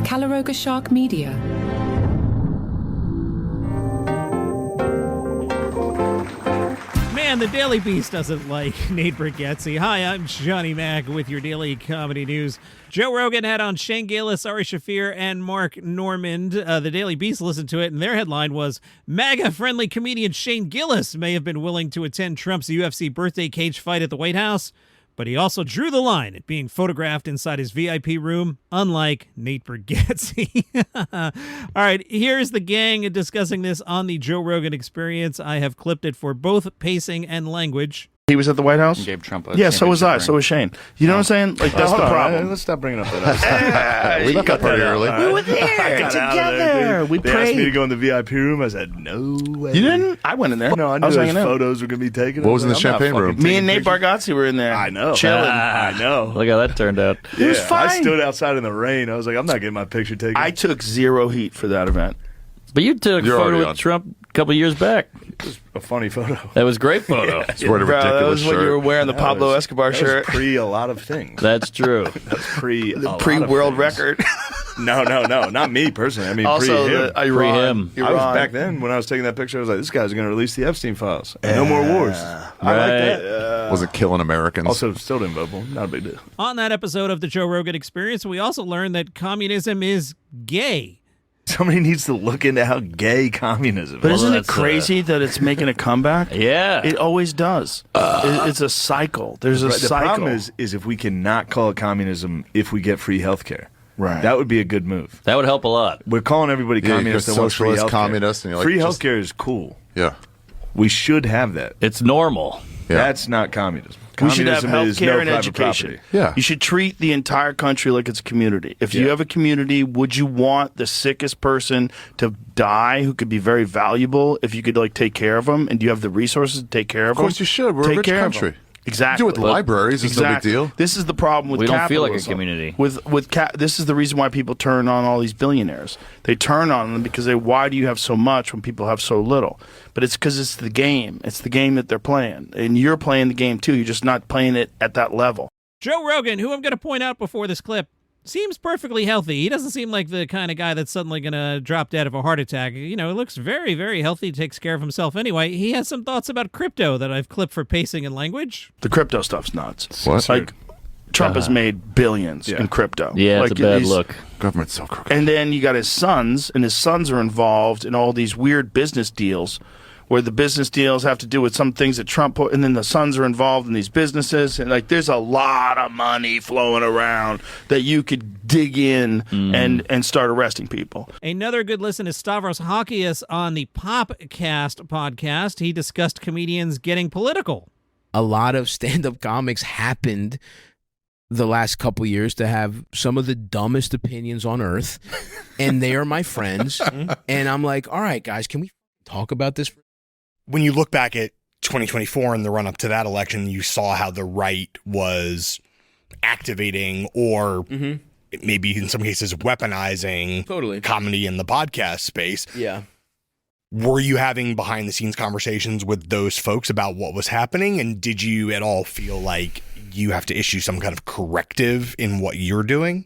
Calaroga Shark Media. Man, the Daily Beast doesn't like Nate Bargatze. Hi, I'm Johnny Mac with your daily comedy news. Joe Rogan had on Shane Gillis, Ari Shaffir, and Mark Normand. The Daily Beast listened to it, and their headline was, MAGA-friendly comedian Shane Gillis may have been willing to attend Trump's UFC birthday cage fight at the White House, but he also drew the line at being photographed inside his VIP room, unlike Nate Bargatze. All right, here's the gang discussing this on the Joe Rogan Experience. I have clipped it for both pacing and language. He was at the White House? Gave Trump a yeah, so was I. ring. So was Shane. You know what I'm saying? Like, that's the problem. Let's stop bringing up that. We got that pretty early. We were there together. We They prayed. asked me to go in the VIP room. I said, no way. You didn't? I went in there. No, I knew was those hanging out. photos were going to be taken. What was in the I'm not champagne fucking room? Me taking and Nate pictures. Bargatze were in there. I know. Chilling. I know. Look how that turned out. Yeah, was fine. I stood outside in the rain. I was like, I'm not getting my picture taken. I took zero heat for that event. But you took a You're photo already with on. Trump a couple years back. It was a funny photo. That was a great photo. It's wearing a Bro, ridiculous that was shirt. when you were wearing the That Pablo was- Escobar that shirt. was pre a lot of things. That's true. That was Pre-world record. No, not me personally. I mean, Also, pre him. Pre-him. I was back then when I was taking that picture. I was like, this guy's going to release the Epstein files. And no more wars. I like Right. that. Was it killing Americans? Also, still didn't vote for him. Not a big deal. On that episode of the Joe Rogan Experience, we also learned that communism is gay. Somebody needs to look into how gay communism But is. isn't it that's, crazy that it's making a comeback? Yeah. It always does. It's a cycle. There's a The cycle. problem is if we cannot call it communism if we get free healthcare. Right. That would be a good move. That would help a lot. We're calling everybody Yeah, communist you're that wants free socialist, healthcare. communist, and you're like, free just- healthcare is cool. Yeah. We should have that. It's normal. Yeah. That's not communism. We should have Communism is health care no and private education. property. Yeah. You should treat the entire country like it's a community. If you Yeah. have a community, would you want the sickest person to die who could be very valuable if you could like take care of them? And do you have the resources to take care of them? Of course you should. We're a Take rich care of country. them. Exactly. Do it with libraries. It's Exactly. no big deal. This is the problem with We don't feel like a capitalism. community. This is the reason why people turn on all these billionaires. They turn on them because why do you have so much when people have so little? But it's because it's the game. It's the game that they're playing. And you're playing the game too. You're just not playing it at that level. Joe Rogan, who I'm going to point out before this clip, seems perfectly healthy. He doesn't seem like the kind of guy that's suddenly going to drop dead of a heart attack. You know, he looks very, very healthy, takes care of himself anyway. He has some thoughts about crypto that I've clipped for pacing and language. The crypto stuff's nuts. What? Like Trump has made billions in crypto. Yeah, it's Like, a bad he's- look. Government's so crooked. And then you got his sons, and his sons are involved in all these weird business deals where the business deals have to do with some things that Trump put, and then the sons are involved in these businesses. And like there's a lot of money flowing around that you could dig in and start arresting people. Another good listen is Stavros Halkias on the Popcast podcast. He discussed comedians getting political. A lot of stand-up comics happened the last couple years to have some of the dumbest opinions on earth, and they are my friends. And I'm like, all right, guys, can we talk about this? When you look back at 2024 and the run up to that election, you saw how the right was activating or maybe in some cases weaponizing Totally. comedy in the podcast space. Yeah. Were you having behind the scenes conversations with those folks about what was happening? And did you at all feel like you have to issue some kind of corrective in what you're doing?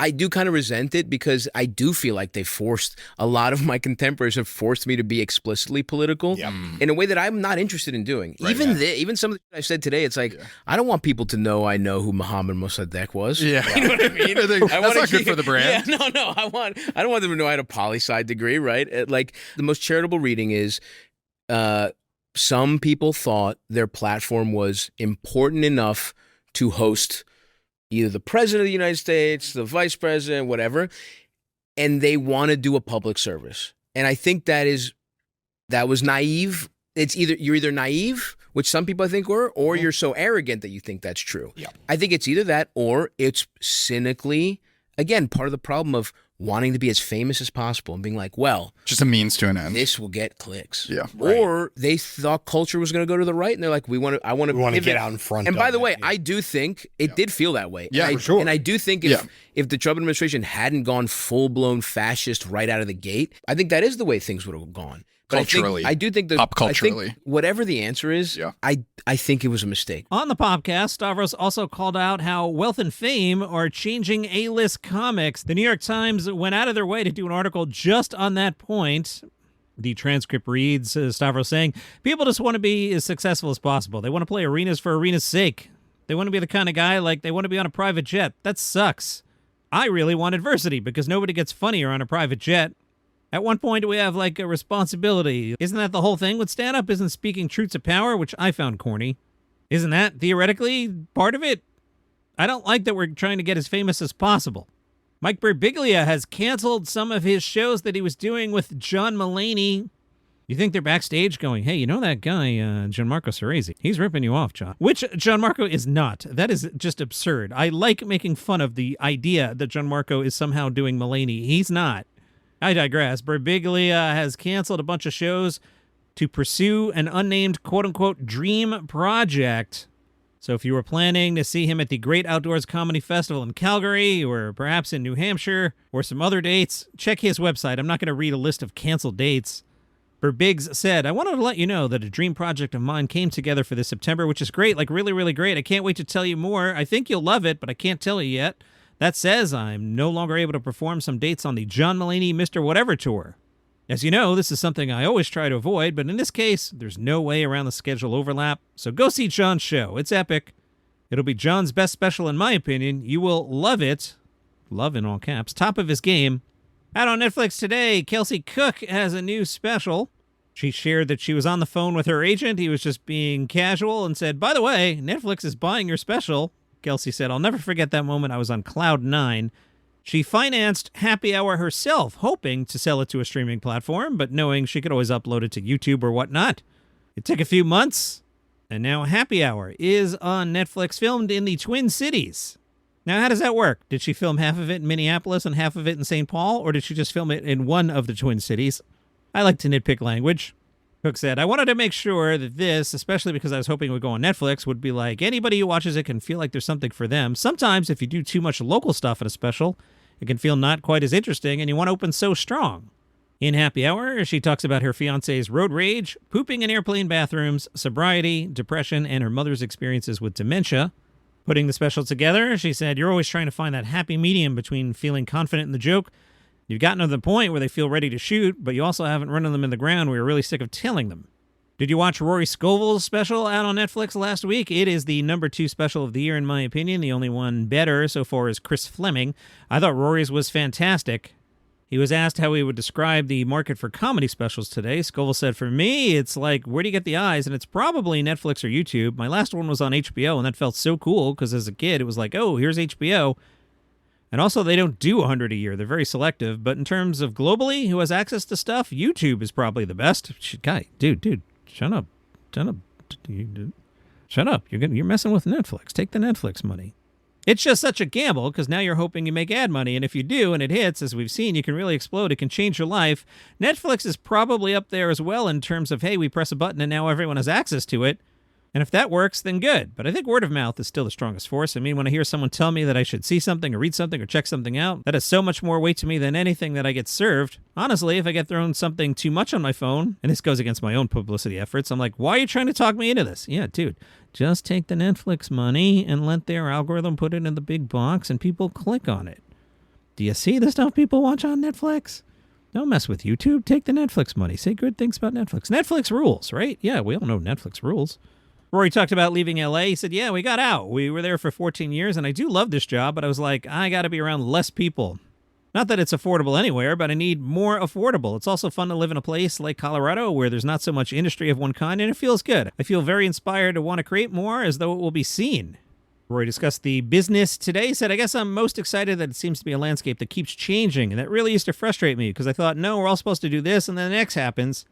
I do kind of resent it because I do feel like they forced, a lot of my contemporaries have forced me to be explicitly political in a way that I'm not interested in doing. Even some of the shit I said today, it's like, I don't want people to know I know who Mohammed Mossadegh was. Yeah. You know what I mean? That's not good for the brand. Yeah, no. I don't want them to know I had a poli-sci degree, right? Like, the most charitable reading is, some people thought their platform was important enough to host either the president of the United States, the vice president, whatever, and they want to do a public service. And I think that was naive. You're either naive, which some people I think were, or you're so arrogant that you think that's true. Yeah. I think it's either that or it's cynically, again, part of the problem of wanting to be as famous as possible and being like, well, Just a means to an end. this will get clicks. Yeah. Or they thought culture was going to go to the right, and they're like, I want to get out in front And of by the it, way, yeah. I do think it did feel that way. Yeah, and for sure. And I do think if the Trump administration hadn't gone full-blown fascist right out of the gate, I think that is the way things would have gone. But Culturally. I do think that Pop culturally. I think whatever the answer is, Yeah. I think it was a mistake. On the podcast, Stavros also called out how wealth and fame are changing A-list comics. The New York Times went out of their way to do an article just on that point. The transcript reads, Stavros saying, people just want to be as successful as possible. They want to play arenas for arena's sake. They want to be the kind of guy like they want to be on a private jet. That sucks. I really want adversity because nobody gets funnier on a private jet. At one point, we have like a responsibility. Isn't that the whole thing with stand-up? Isn't speaking truth to power, which I found corny? Isn't that theoretically part of it? I don't like that we're trying to get as famous as possible. Mike Birbiglia has canceled some of his shows that he was doing with John Mulaney. You think they're backstage going, hey, you know that guy, Gianmarco Ceresi? He's ripping you off, John. Which Gianmarco is not. That is just absurd. I like making fun of the idea that Gianmarco is somehow doing Mulaney. He's not. I digress. Birbiglia has canceled a bunch of shows to pursue an unnamed quote-unquote dream project. So if you were planning to see him at the Great Outdoors Comedy Festival in Calgary or perhaps in New Hampshire or some other dates, check his website. I'm not going to read a list of canceled dates. Birbiggs said, I wanted to let you know that a dream project of mine came together for this September, which is great, like really, really great. I can't wait to tell you more. I think you'll love it, but I can't tell you yet. That says I'm no longer able to perform some dates on the John Mulaney Mr. Whatever tour. As you know, this is something I always try to avoid, but in this case, there's no way around the schedule overlap. So go see John's show. It's epic. It'll be John's best special in my opinion. You will love it. Love in all caps. Top of his game. Out on Netflix today, Kelsey Cook has a new special. She shared that she was on the phone with her agent. He was just being casual and said, by the way, Netflix is buying your special. Kelsey said, I'll never forget that moment. I was on cloud 9. She financed Happy Hour herself, hoping to sell it to a streaming platform, but knowing she could always upload it to YouTube or whatnot. It took a few months, and now Happy Hour is on Netflix, filmed in the Twin Cities. Now, how does that work? Did she film half of it in Minneapolis and half of it in St. Paul, or did she just film it in one of the Twin Cities? I like to nitpick language. Cook said, I wanted to make sure that this, especially because I was hoping it would go on Netflix, would be like anybody who watches it can feel like there's something for them. Sometimes if you do too much local stuff in a special, it can feel not quite as interesting and you want to open so strong. In Happy Hour, she talks about her fiance's road rage, pooping in airplane bathrooms, sobriety, depression, and her mother's experiences with dementia. Putting the special together, she said, you're always trying to find that happy medium between feeling confident in the joke. You've gotten to the point where they feel ready to shoot, but you also haven't run them in the ground where you're really sick of telling them. Did you watch Rory Scovel's special out on Netflix last week? It is the number 2 special of the year, in my opinion. The only one better so far is Chris Fleming. I thought Rory's was fantastic. He was asked how he would describe the market for comedy specials today. Scovel said, for me, it's like, where do you get the eyes? And it's probably Netflix or YouTube. My last one was on HBO, and that felt so cool because as a kid, it was like, oh, here's HBO. And also, they don't do 100 a year. They're very selective. But in terms of globally, who has access to stuff, YouTube is probably the best. Guy, dude, shut up. Shut up. You're messing with Netflix. Take the Netflix money. It's just such a gamble because now you're hoping you make ad money. And if you do and it hits, as we've seen, you can really explode. It can change your life. Netflix is probably up there as well in terms of, hey, we press a button and now everyone has access to it. And if that works, then good. But I think word of mouth is still the strongest force. I mean, when I hear someone tell me that I should see something or read something or check something out, that has so much more weight to me than anything that I get served. Honestly, if I get thrown something too much on my phone, and this goes against my own publicity efforts, I'm like, why are you trying to talk me into this? Yeah, dude, just take the Netflix money and let their algorithm put it in the big box and people click on it. Do you see the stuff people watch on Netflix? Don't mess with YouTube. Take the Netflix money. Say good things about Netflix. Netflix rules, right? Yeah, we all know Netflix rules. Rory talked about leaving LA. He said, yeah, we got out. We were there for 14 years, and I do love this job, but I was like, I got to be around less people. Not that it's affordable anywhere, but I need more affordable. It's also fun to live in a place like Colorado where there's not so much industry of one kind, and it feels good. I feel very inspired to want to create more as though it will be seen. Rory discussed the business today. He said, I guess I'm most excited that it seems to be a landscape that keeps changing, and that really used to frustrate me because I thought, no, we're all supposed to do this, and then the next happens.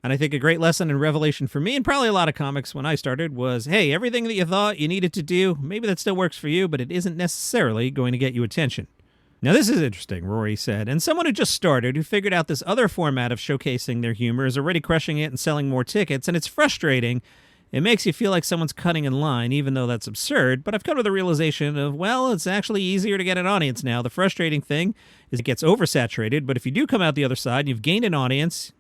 And I think a great lesson and revelation for me, and probably a lot of comics when I started, was, hey, everything that you thought you needed to do, maybe that still works for you, but it isn't necessarily going to get you attention. Now, this is interesting, Rory said, and someone who just started, who figured out this other format of showcasing their humor, is already crushing it and selling more tickets, and it's frustrating. It makes you feel like someone's cutting in line, even though that's absurd, but I've come to the realization of, well, it's actually easier to get an audience now. The frustrating thing is it gets oversaturated, but if you do come out the other side and you've gained an audience,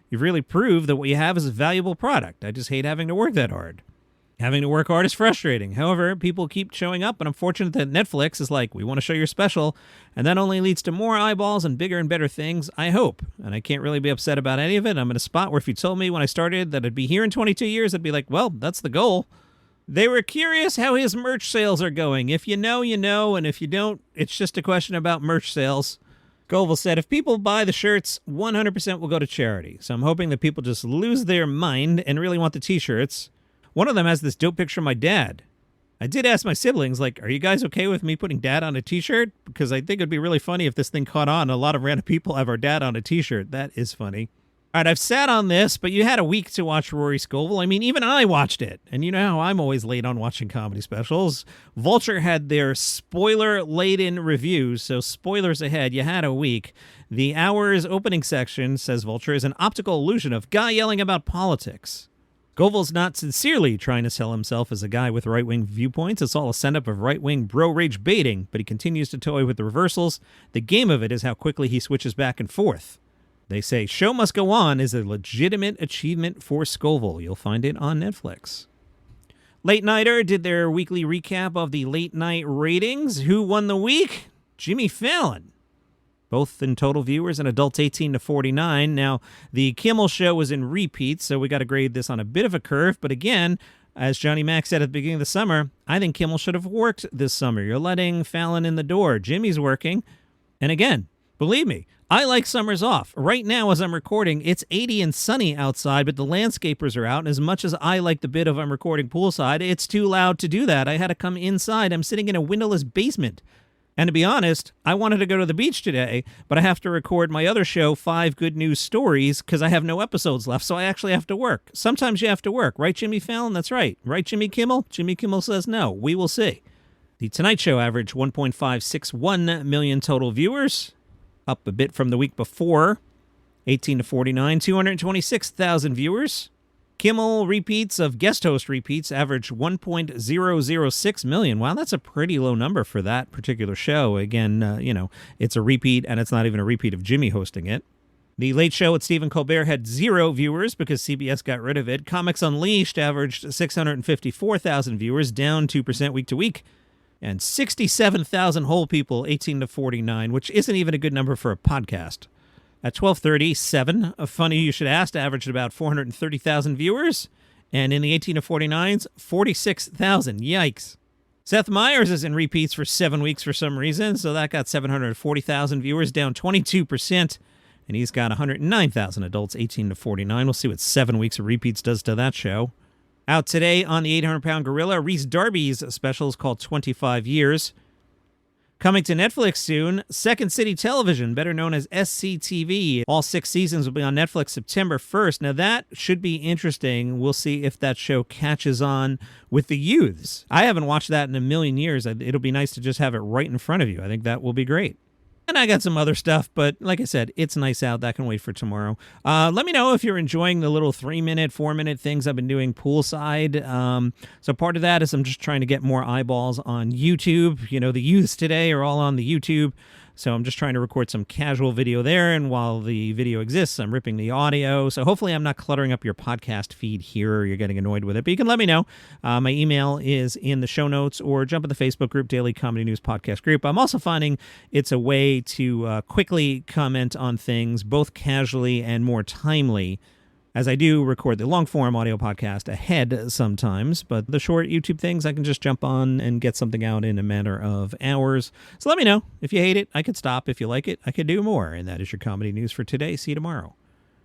You've really proved that what you have is a valuable product. I just hate having to work that hard. Having to work hard is frustrating. However, people keep showing up, and I'm fortunate that Netflix is like, we want to show your special, and that only leads to more eyeballs and bigger and better things, I hope. And I can't really be upset about any of it. I'm in a spot where if you told me when I started that I'd be here in 22 years, I'd be like, well, that's the goal. They were curious how his merch sales are going. If you know, you know, and if you don't, it's just a question about merch sales. Scovel said, if people buy the shirts, 100% will go to charity. So I'm hoping that people just lose their mind and really want the t-shirts. One of them has this dope picture of my dad. I did ask my siblings, like, are you guys okay with me putting dad on a t-shirt? Because I think it'd be really funny if this thing caught on. A lot of random people have our dad on a t-shirt. That is funny. All right, I've sat on this, but you had a week to watch Rory Scovel. I mean, even I watched it. And you know how I'm always late on watching comedy specials. Vulture had their spoiler-laden reviews, so spoilers ahead. You had a week. The hour's opening section, says Vulture, is an optical illusion of guy yelling about politics. Scovel's not sincerely trying to sell himself as a guy with right-wing viewpoints. It's all a send-up of right-wing bro-rage baiting, but he continues to toy with the reversals. The game of it is how quickly he switches back and forth. They say Show Must Go On is a legitimate achievement for Scovel. You'll find it on Netflix. Late Nighter did their weekly recap of the late night ratings. Who won the week? Jimmy Fallon. Both in total viewers and adults 18 to 49. Now, the Kimmel Show was in repeats, so we got to grade this on a bit of a curve. But again, as Johnny Mac said at the beginning of the summer, I think Kimmel should have worked this summer. You're letting Fallon in the door. Jimmy's working. And again, believe me, I like summers off. Right now, as I'm recording, it's 80 and sunny outside, but the landscapers are out. And as much as I like the bit of I'm recording poolside, it's too loud to do that. I had to come inside. I'm sitting in a windowless basement. And to be honest, I wanted to go to the beach today, but I have to record my other show, 5 Good News Stories, because I have no episodes left, so I actually have to work. Sometimes you have to work. Right, Jimmy Fallon? That's right. Right, Jimmy Kimmel? Jimmy Kimmel says no. We will see. The Tonight Show averaged 1.561 million total viewers, up a bit from the week before. 18 to 49, 226,000 viewers. Kimmel repeats of guest host repeats averaged 1.006 million. Wow, that's a pretty low number for that particular show. Again, it's a repeat, and it's not even a repeat of Jimmy hosting it. The Late Show with Stephen Colbert had 0 viewers because CBS got rid of it. Comics Unleashed averaged 654,000 viewers, down 2% week to week. And 67,000 whole people, 18 to 49, which isn't even a good number for a podcast. At 12:30, 7, Funny You Should Ask, averaged about 430,000 viewers. And in the 18 to 49s, 46,000. Yikes. Seth Meyers is in repeats for 7 weeks for some reason, so that got 740,000 viewers, down 22%. And he's got 109,000 adults, 18 to 49. We'll see what 7 weeks of repeats does to that show. Out today on the 800-pound gorilla, Reese Darby's special is called 25 Years. Coming to Netflix soon, Second City Television, better known as SCTV. All 6 seasons will be on Netflix September 1st. Now, that should be interesting. We'll see if that show catches on with the youths. I haven't watched that in a million years. It'll be nice to just have it right in front of you. I think that will be great. And I got some other stuff, but like I said, it's nice out. That can wait for tomorrow. Let me know if you're enjoying the little 3-minute, 4-minute things I've been doing poolside. So part of that is I'm just trying to get more eyeballs on YouTube. You know, the youths today are all on the YouTube. So I'm just trying to record some casual video there, and while the video exists, I'm ripping the audio. So hopefully I'm not cluttering up your podcast feed here or you're getting annoyed with it. But you can let me know. My email is in the show notes, or jump in the Facebook group, Daily Comedy News Podcast Group. I'm also finding it's a way to quickly comment on things, both casually and more timely, as I do record the long-form audio podcast ahead sometimes, but the short YouTube things, I can just jump on and get something out in a matter of hours. So let me know. If you hate it, I could stop. If you like it, I could do more. And that is your comedy news for today. See you tomorrow.